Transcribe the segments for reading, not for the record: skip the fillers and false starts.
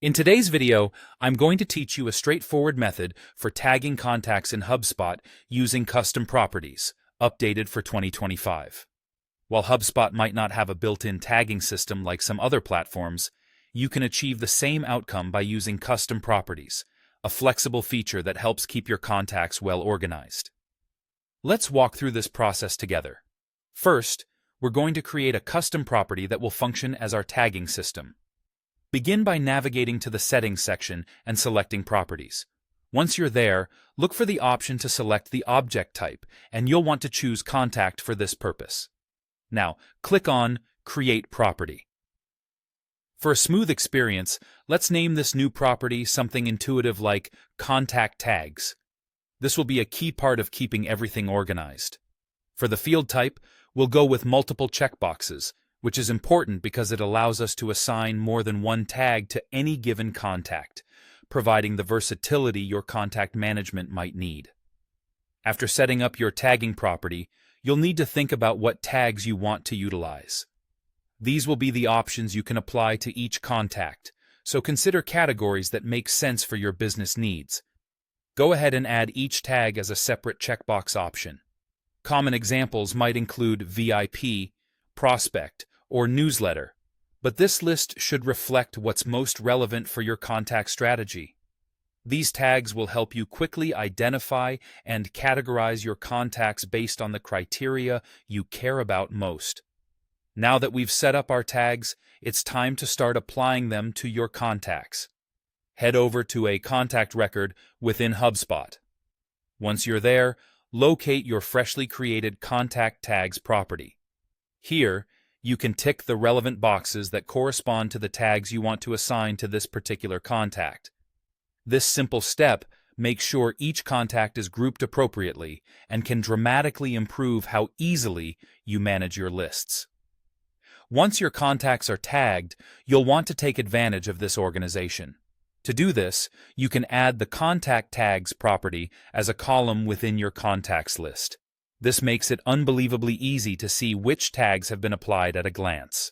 In today's video, I'm going to teach you a straightforward method for tagging contacts in HubSpot using custom properties, updated for 2025. While HubSpot might not have a built-in tagging system like some other platforms, you can achieve the same outcome by using custom properties, a flexible feature that helps keep your contacts well organized. Let's walk through this process together. First, we're going to create a custom property that will function as our tagging system. Begin by navigating to the Settings section and selecting Properties. Once you're there, look for the option to select the object type, and you'll want to choose Contact for this purpose. Now, click on Create Property. For a smooth experience, let's name this new property something intuitive like Contact Tags. This will be a key part of keeping everything organized. For the field type, we'll go with multiple checkboxes, which is important because it allows us to assign more than one tag to any given contact, providing the versatility your contact management might need. After setting up your tagging property, you'll need to think about what tags you want to utilize. These will be the options you can apply to each contact, so consider categories that make sense for your business needs. Go ahead and add each tag as a separate checkbox option. Common examples might include VIP, prospect, or newsletter, but this list should reflect what's most relevant for your contact strategy. These tags will help you quickly identify and categorize your contacts based on the criteria you care about most. Now that we've set up our tags, it's time to start applying them to your contacts. Head over to a contact record within HubSpot. Once you're there, locate your freshly created Contact Tags property. Here, you can tick the relevant boxes that correspond to the tags you want to assign to this particular contact. This simple step makes sure each contact is grouped appropriately and can dramatically improve how easily you manage your lists. Once your contacts are tagged, you'll want to take advantage of this organization. To do this, you can add the Contact Tags property as a column within your contacts list. This makes it unbelievably easy to see which tags have been applied at a glance.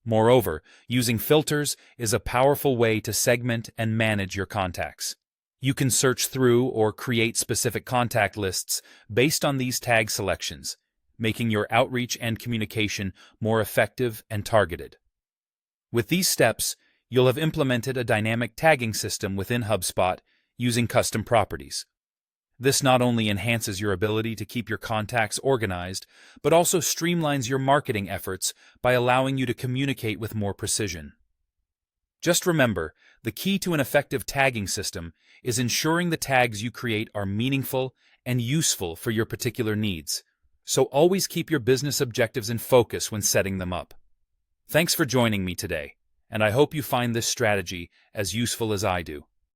Moreover, using filters is a powerful way to segment and manage your contacts. You can search through or create specific contact lists based on these tag selections, making your outreach and communication more effective and targeted. With these steps, you'll have implemented a dynamic tagging system within HubSpot using custom properties. This not only enhances your ability to keep your contacts organized, but also streamlines your marketing efforts by allowing you to communicate with more precision. Just remember, the key to an effective tagging system is ensuring the tags you create are meaningful and useful for your particular needs. So always keep your business objectives in focus when setting them up. Thanks for joining me today, and I hope you find this strategy as useful as I do.